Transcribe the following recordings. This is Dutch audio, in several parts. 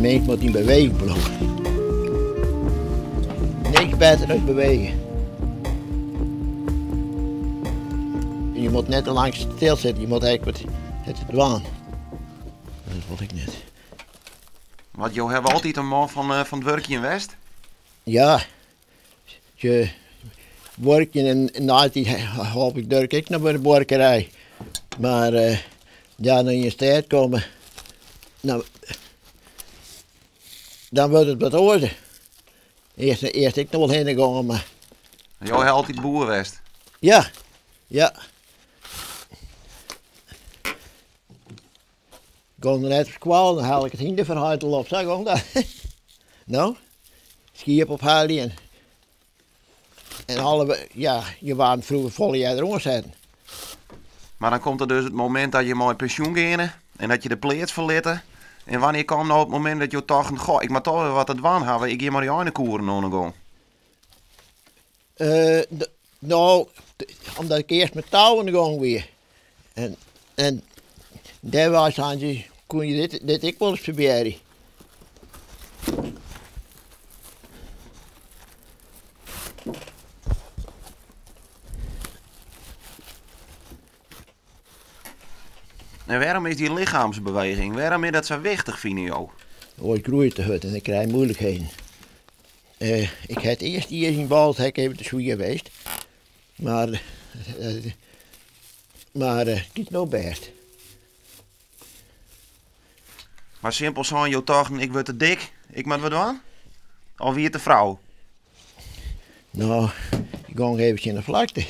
mens moet in beweging blijven. Niks beter dan bewegen. Je moet net te lang stilzitten, je moet eigenlijk het dwaan. Dat wil ik niet. Want je hebt altijd een man van het werkje in West? Ja, je werken en altijd hoop ik durf ik nog bij de borkerij. Maar ja, dan in je stad komen, nou, dan wordt het wat orde. Eerst ik nog wel heen gegaan, maar... Jij hebt altijd boer West? Ja, ja. Ik ga er net op kwaal, dan haal ik het hinderverhaal op, zeg gewoon dat. Nou, schip ophalen en alle, ja, je waren vroeger volle jaar erom zetten. Maar dan komt er dus het moment dat je mooi pensioen gaat en dat je de pleats verliet. En wanneer kwam nou het moment dat je dacht, goh, ik moet toch weer wat te dwaan hebben, ik ga maar die ene koeren ondergaan? Nou, omdat ik eerst met touwen gang weer. En daar was aan je, kon je dit ik wel eens proberen. En waarom is die lichaamsbeweging, waarom is dat zo wichtig, vind je? Oh, ik groei te hut en ik krijg moeilijkheden. Ik had eerst hier in Waldhek even te zoeien geweest. Maar het is nou best. Maar simpel zijn je dachten, ik word te dik, ik moet wat doen? Of wie het de vrouw? Nou, ik ga even in de vlakte.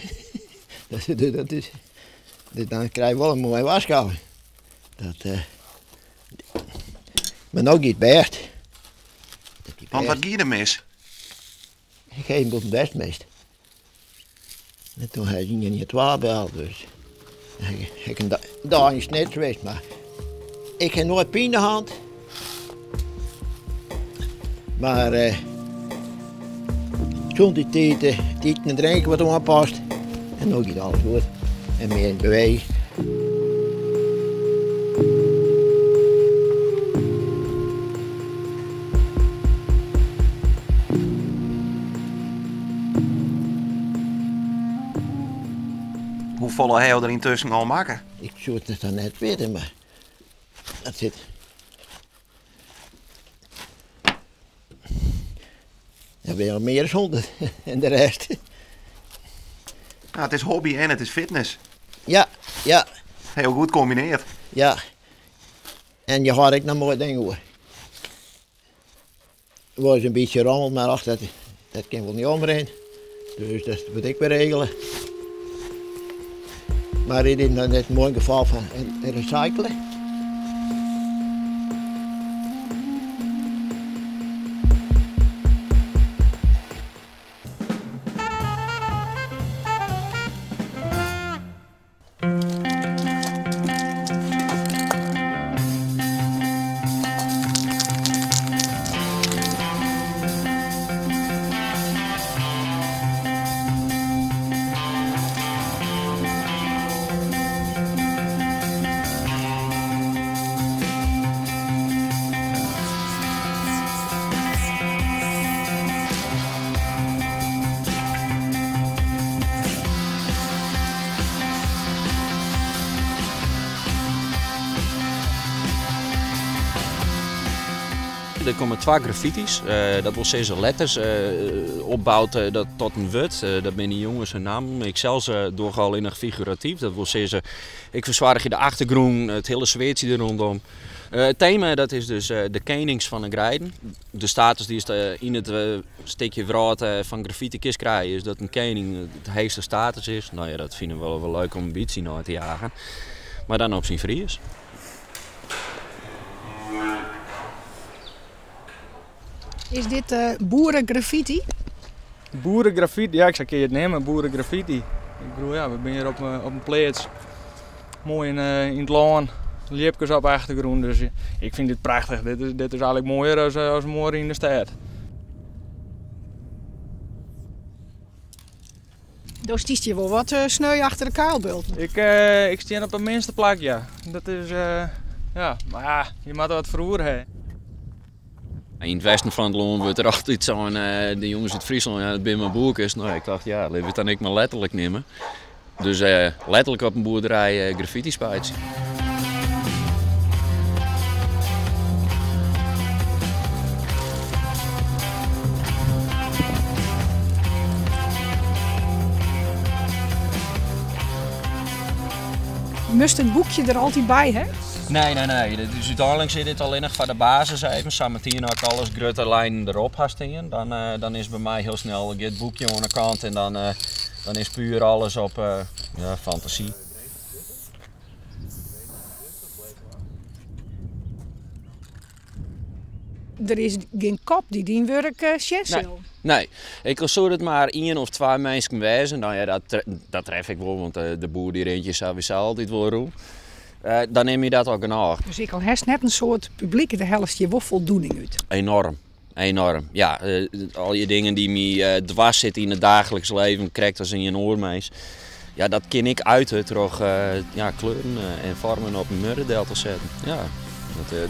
Dan krijg je wel een mooie waskou. Maar nou gaat het best. Want wat gaat er mis? Ik geef hem best meest. En toen hij ging in je 12 bel, dus. Ik een dag in snet geweest, maar ik heb nooit pijn in de hand. Maar toen die tijd en drinken wat aangepast. En nu gaat alles goed. En meer in beweging. Hoe volle hij er intussen al maken? Ik zou het dan net weten, maar dat zit. Dan ben je al meer dan 100 en de rest. Ja, het is hobby en het is fitness. Ja, ja. Heel goed combineerd. Ja. En je hoort ik nog mooi dingen hoor. Het was een beetje rommel, maar ach, dat kan wel niet omheen. Dus dat moet ik weer regelen. Maar dit is nou net een mooi geval van recyclen. Er komen 2 graffitis, dat wil zeggen letters, opbouwt dat tot een woord. Dat ben die jongens hun naam. Ik zelfs doorgaal in een figuratief, dat wil zeggen, ik verzwaardig je de achtergrond, het hele zweertje er rondom. Het thema dat is dus de kenings van een grijden. De status die is in het stukje verhaal van graffiti krijgen is dat een kening het hoogste status is. Nou ja, dat vinden we wel leuk om ambitie naar te jagen. Maar dan op zijn Fries. Is dit boerengraffiti? Boerengraffiti, ja, ik zou het nemen, boerengraffiti. Ik bedoel, ja, we zijn hier op een plaats, mooi in het laan, liepjes op de achtergrond, dus ik vind dit prachtig. Dit is eigenlijk mooier als mooi in de stad. Dan stiest je wel wat sneu achter de kuilbult. Ik sta op de minste plek, ja. Dat is, ja, maar ja, je moet er wat verroer hebben. In het westen van het land wordt er altijd zo'n, de jongens uit Friesland, ja, dat ben mijn boerkes. Nou, ik dacht, ja, laten we het dan ik maar letterlijk nemen. Dus letterlijk op een boerderij graffiti spuiten. Moest het boekje er altijd bij, hè? Nee. Dus uiteindelijk zit dit alleen nog van de basis even. Samen ook alles grote lijnen erop staan. Dan is bij mij heel snel het boekje aan de kant en dan is puur alles op fantasie. Er is geen kop die werk schetsen. Nee, ik kan zo dat maar 1 of 2 mensen wezen. Nou ja, dat tref ik wel, want de boer die rentje sowieso altijd wel roe. Dan neem je dat ook genoeg. Dus ik al heeft net een soort publiek, de helft je wel voldoening uit. Enorm. Ja, al je dingen die me dwars zitten in het dagelijks leven, krijgt als in je oormees. Ja, dat ken ik uiten door kleuren en vormen op een muddendel te zetten. Ja,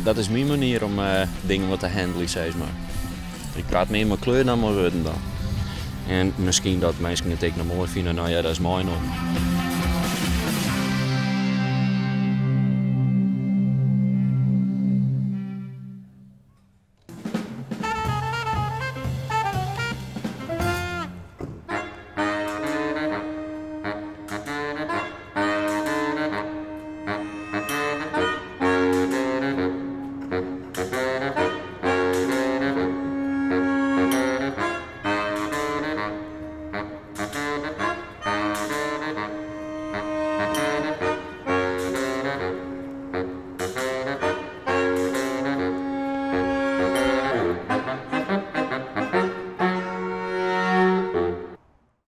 dat is mijn manier om dingen wat te handelen, zeg maar. Ik praat meer met kleur dan met woorden dan. En misschien dat mensen het ook nog mooi vinden, nou ja, dat is mooi nog.